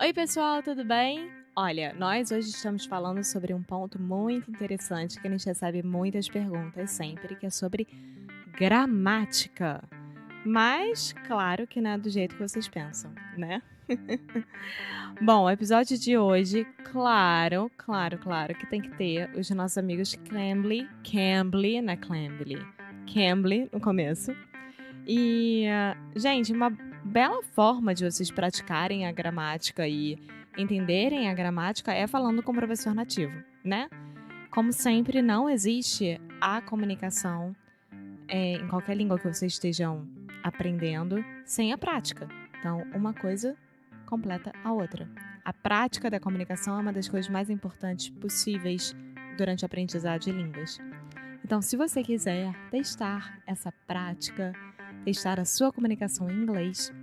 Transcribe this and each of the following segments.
Oi, pessoal, tudo bem? Olha, nós hoje estamos falando sobre um ponto muito interessante que a gente recebe muitas perguntas sempre, que é sobre gramática. Mas, claro que não é do jeito que vocês pensam, né? Bom, o episódio de hoje, claro que tem que ter os nossos amigos Cambly, não é Cambly no começo. E, gente, uma bela forma de vocês praticarem a gramática e entenderem a gramática é falando com o professor nativo, né? Como sempre, não existe a comunicação em qualquer língua que vocês estejam aprendendo sem a prática. Então, uma coisa completa a outra. A prática da comunicação é uma das coisas mais importantes possíveis durante o aprendizado de línguas. Então, se você quiser testar essa prática, testar a sua comunicação em inglês,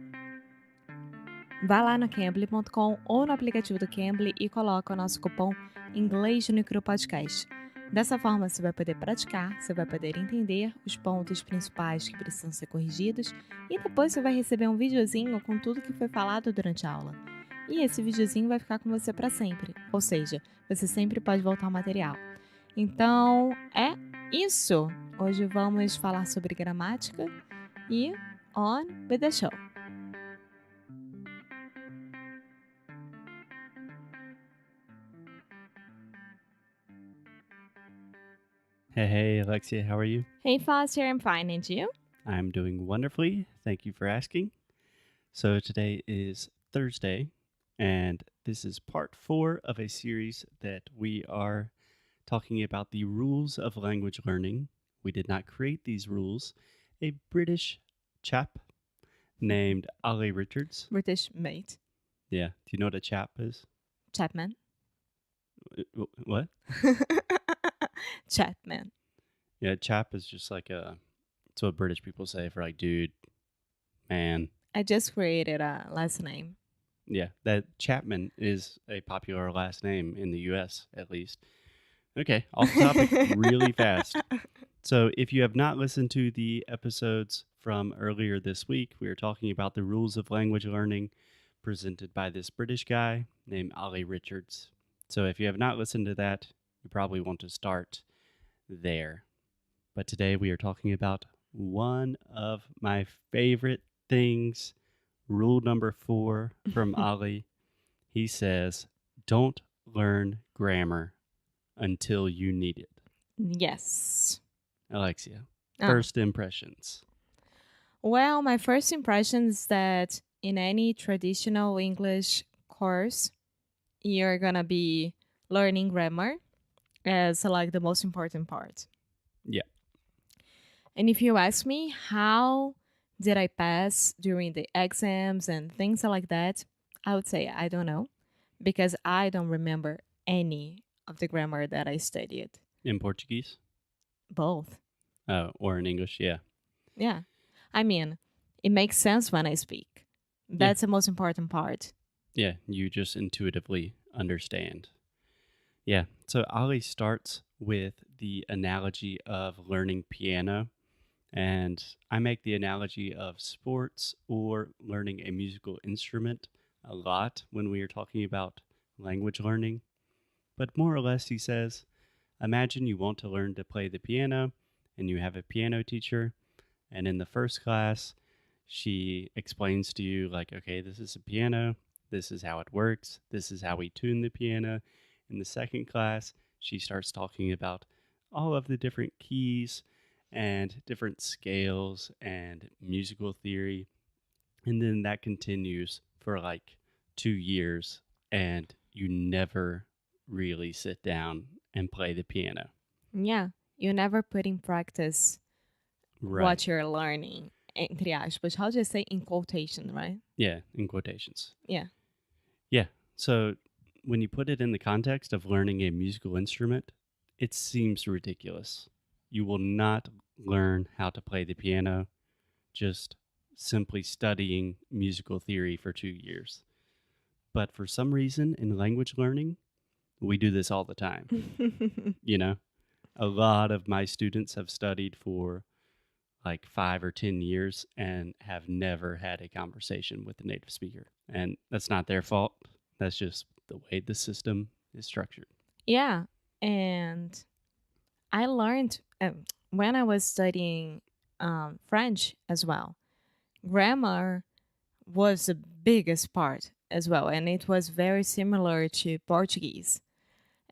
vá lá no cambly.com ou no aplicativo do Cambly e coloca o nosso cupom Inglês no Micro Podcast. Dessa forma, você vai poder praticar, você vai poder entender os pontos principais que precisam ser corrigidos e depois você vai receber um videozinho com tudo que foi falado durante a aula. E esse videozinho vai ficar com você para sempre, ou seja, você sempre pode voltar ao material. Então, é isso! Hoje vamos falar sobre gramática e on with the show. Hey, Alexia, how are you? Hey Foster, I'm fine, and you? I'm doing wonderfully. Thank you for asking. So, today is Thursday, and this is part 4 of a series that we are talking about the rules of language learning. We did not create these rules. A British chap named Ali Richards. British mate. Yeah. Do you know what a chap is? Chapman. What? Chapman. Yeah, chap is just like it's what British people say for like dude, man. I just created a last name. Yeah, that Chapman is a popular last name in the US, at least. Okay, off topic really fast. So, if you have not listened to the episodes from earlier this week, we are talking about the rules of language learning presented by this British guy named Ali Richards. So, if you have not listened to that, you probably want to start there. But today we are talking about one of my favorite things. Rule number 4 from Ali. He says, don't learn grammar until you need it. Yes. Alexia, Ah. first impressions. Well, my first impression is that in any traditional English course, you're gonna be learning grammar as like the most important part. Yeah. And if you ask me how did I pass during the exams and things like that, I would say I don't know because I don't remember any of the grammar that I studied. In Portuguese? Both. Oh, or in English, yeah. Yeah. I mean, it makes sense when I speak. That's the most important part. Yeah, you just intuitively understand. Yeah, so Ali starts with the analogy of learning piano. And I make the analogy of sports or learning a musical instrument a lot when we are talking about language learning. But more or less, he says, imagine you want to learn to play the piano and you have a piano teacher. And in the first class, she explains to you, like, okay, this is a piano. This is how it works. This is how we tune the piano. In the second class, she starts talking about all of the different keys and different scales and musical theory. And then that continues for like 2 years, and you never really sit down and play the piano. Yeah. You never put in practice Right. what you're learning, entre aspas. How do you say in quotation, right? Yeah, in quotations. Yeah. Yeah. So when you put it in the context of learning a musical instrument, it seems ridiculous. You will not learn how to play the piano just simply studying musical theory for 2 years. But for some reason in language learning, we do this all the time. You know, a lot of my students have studied for like 5 or 10 years and have never had a conversation with a native speaker. And that's not their fault. That's just the way the system is structured. Yeah. And I learned when I was studying French as well, grammar was the biggest part as well. And it was very similar to Portuguese.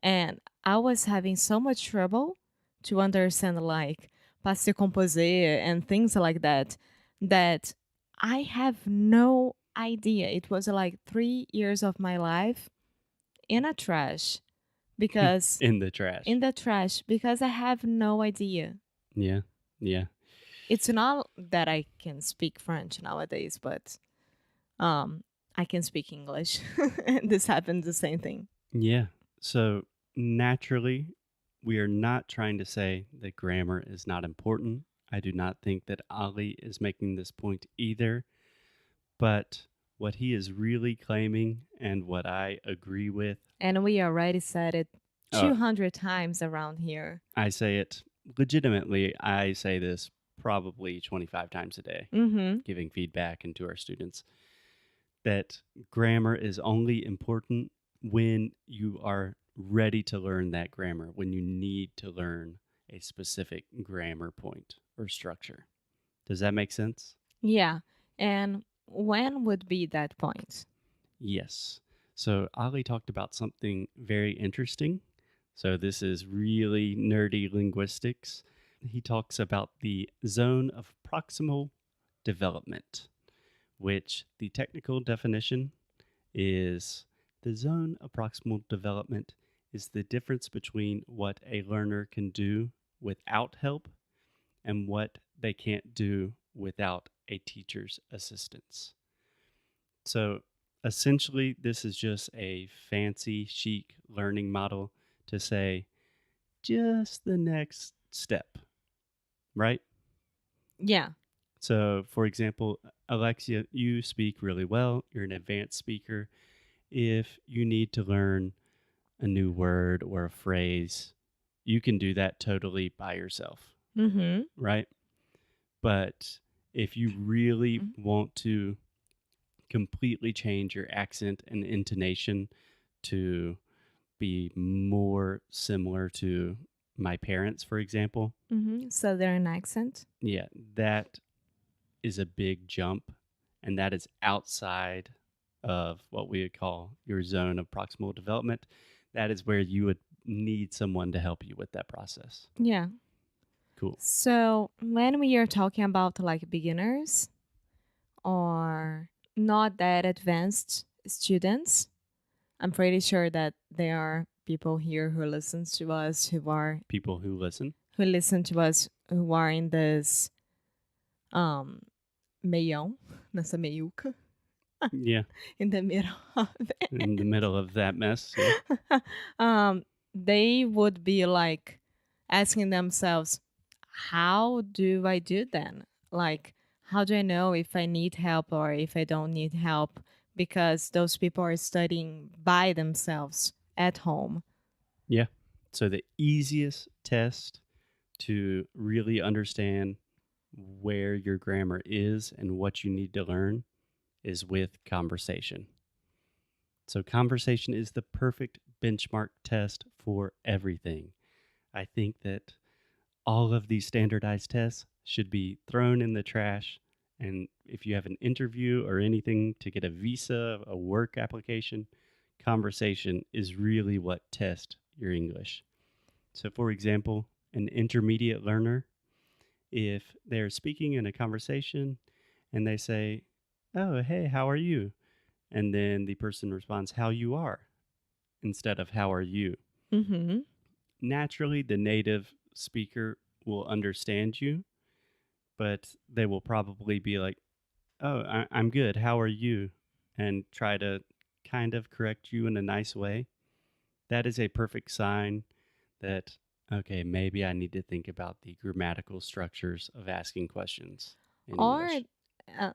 And I was having so much trouble to understand like passé composé and things like that, that I have no idea. It was like 3 years of my life in a trash because In the trash. in the trash because I have no idea. Yeah. Yeah. It's not that I can speak French nowadays, but um I can speak English. And this happened the same thing. Yeah. So naturally, we are not trying to say that grammar is not important. I do not think that Ali is making this point either. But what he is really claiming and what I agree with, And we already said it uh, 200 times around here. I say it legitimately. I say this probably 25 times a day, Mhm. giving feedback and to our students that grammar is only important when you are ready to learn that grammar, when you need to learn a specific grammar point or structure. Does that make sense? Yeah. And when would be that point? Yes. So Ali talked about something very interesting. So this is really nerdy linguistics. He talks about the zone of proximal development, which the technical definition is the zone of proximal development is the difference between what a learner can do without help and what they can't do without a teacher's assistance. So essentially, this is just a fancy, chic learning model to say just the next step, right? Yeah. So, for example, Alexia, you speak really well. You're an advanced speaker. If you need to learn a new word or a phrase, you can do that totally by yourself, Mhm. right? But if you really Mhm. want to completely change your accent and intonation to be more similar to my parents, for example, Mhm. Southern accent. yeah, that is a big jump. And that is outside of what we would call your zone of proximal development. That is where you would need someone to help you with that process. Yeah. Cool. So, when we are talking about like beginners or not that advanced students, I'm pretty sure that there are people here who listens to us People who listen. who listen to us who are in this um meião, nessa meiuca, Yeah. in the middle of In the it. middle of that mess. Yeah. um, they would be like asking themselves, how do I do then? Like, how do I know if I need help or if I don't need help? Because those people are studying by themselves at home. Yeah. So the easiest test to really understand where your grammar is and what you need to learn is with conversation. So, conversation is the perfect benchmark test for everything. I think that all of these standardized tests should be thrown in the trash. And if you have an interview or anything to get a visa, a work application, conversation is really what tests your English. So, for example, an intermediate learner, if they're speaking in a conversation and they say, "Oh, hey, how are you?" And then the person responds, "How you are," instead of "How are you?" Mm-hmm. Naturally, the native speaker will understand you, but they will probably be like, "Oh, I'm good. How are you?" And try to kind of correct you in a nice way. That is a perfect sign that, okay, maybe I need to think about the grammatical structures of asking questions in Or English. uh,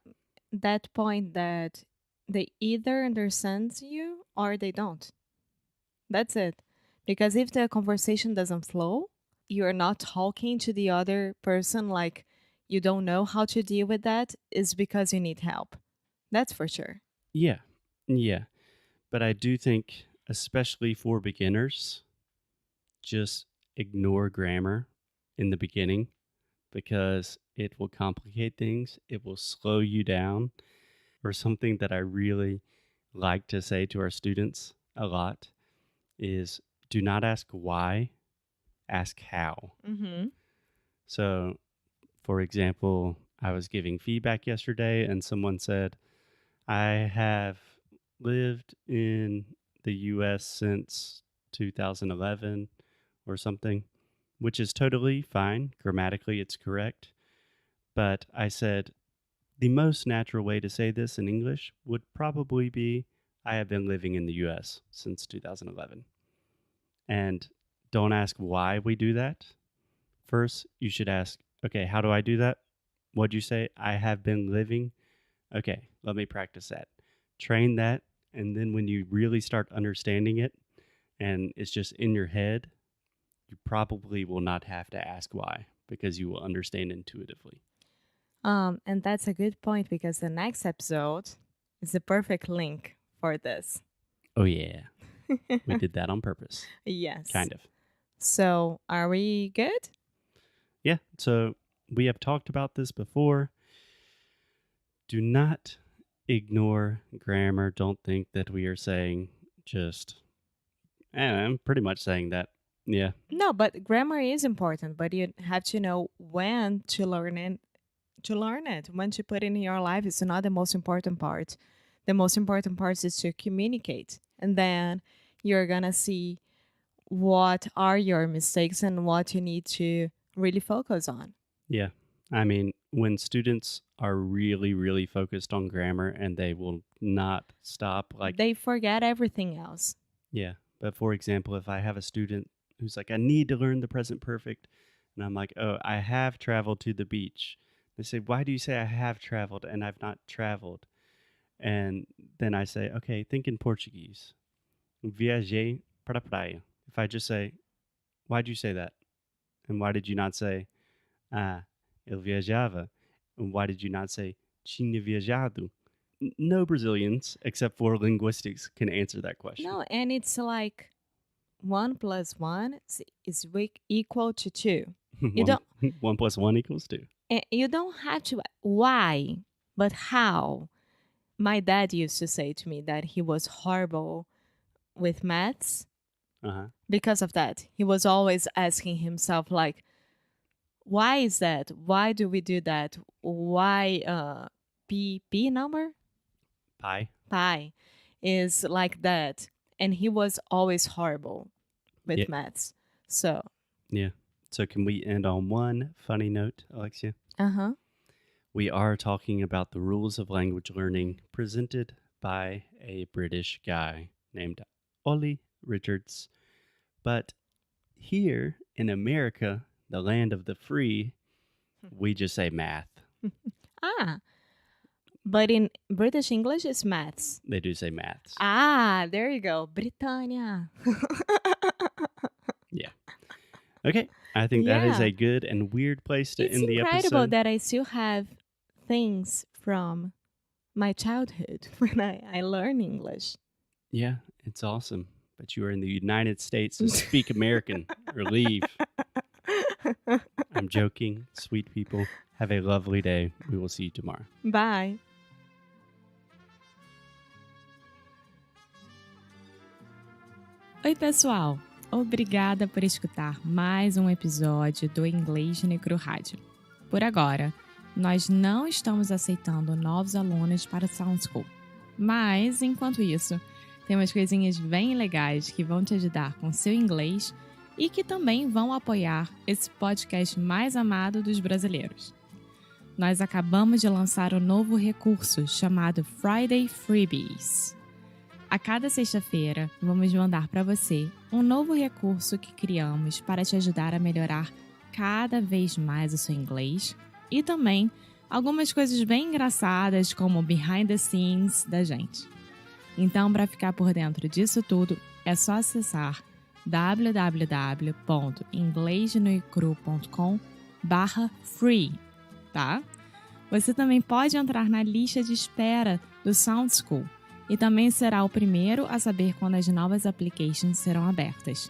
that point that they either understand you or they don't. That's it. Because if the conversation doesn't flow, you're not talking to the other person like you don't know how to deal with that, is because you need help. That's for sure. Yeah. Yeah. But I do think, especially for beginners, just ignore grammar in the beginning because it will complicate things. It will slow you down. Or something that I really like to say to our students a lot is do not ask why, ask how. Mm-hmm. So, for example, I was giving feedback yesterday and someone said, I have lived in the US since 2011 or something, which is totally fine. Grammatically, it's correct. But I said, the most natural way to say this in English would probably be, I have been living in the US since 2011. And don't ask why we do that. First, you should ask, okay, how do I do that? What'd you say? I have been living. Okay, let me practice that. Train that. And then when you really start understanding it and it's just in your head, you probably will not have to ask why because you will understand intuitively. And that's a good point because the next episode is the perfect link for this. Oh, yeah. We did that on purpose. Yes. Kind of. So, are we good? Yeah. So we have talked about this before. Do not ignore grammar. Don't think that we are saying just, I'm pretty much saying that. Yeah. No, but grammar is important, but you have to know when to learn it. When to put it in your life is not the most important part. The most important part is to communicate. And then you're going to see what are your mistakes and what you need to really focus on. Yeah. I mean, when students are really, really focused on grammar and they will not stop, like, They forget everything else. yeah. But for example, if I have a student who's like, I need to learn the present perfect, and I'm like, oh, I have traveled to the beach. They say, why do you say I have traveled and I've not traveled? And then I say, okay, think in Portuguese. Viajei para a praia. If I just say, why'd you say that? And why did you not say, eu viajava? And why did you not say, tinha viajado? No Brazilians, except for linguistics, can answer that question. No, and it's like 1 + 1 is equal to 2. You don't 1 + 1 = 2. you don't have to why, but how. My dad used to say to me that he was horrible with maths Uh-huh. because of that. He was always asking himself like, why is that? Why do we do that? Why p number? Pi is like that. And he was always horrible with Yeah. maths. So, Yeah. So can we end on one funny note, Alexia? uh-huh. We are talking about the rules of language learning presented by a British guy named Ollie Richards. But here in America, the land of the free, we just say math. But in British English, it's maths. They do say maths. There you go. Britannia. Yeah. Okay. I think that is a good and weird place to end the episode. It's incredible that I still have things from my childhood when I learn English. Yeah, it's awesome. But you are in the United States, so speak American or leave. I'm joking. Sweet people. Have a lovely day. We will see you tomorrow. Bye. Oi, pessoal. Obrigada por escutar mais um episódio do Inglês Necro Rádio. Por agora, nós não estamos aceitando novos alunos para o Sound School. Mas, enquanto isso, tem umas coisinhas bem legais que vão te ajudar com seu inglês e que também vão apoiar esse podcast mais amado dos brasileiros. Nós acabamos de lançar um novo recurso chamado Friday Freebies. A cada sexta-feira, vamos mandar para você um novo recurso que criamos para te ajudar a melhorar cada vez mais o seu inglês e também algumas coisas bem engraçadas como behind the scenes da gente. Então, para ficar por dentro disso tudo, é só acessar www.inglesnoicru.com/free, tá? Você também pode entrar na lista de espera do Sound School E também será o primeiro a saber quando as novas applications serão abertas.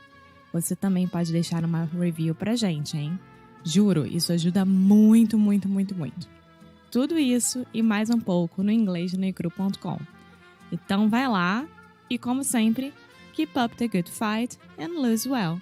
Você também pode deixar uma review pra gente, hein? Juro, isso ajuda muito, muito, muito, muito. Tudo isso e mais um pouco no inglêsnoicru.com. Então vai lá e, como sempre, keep up the good fight and lose well.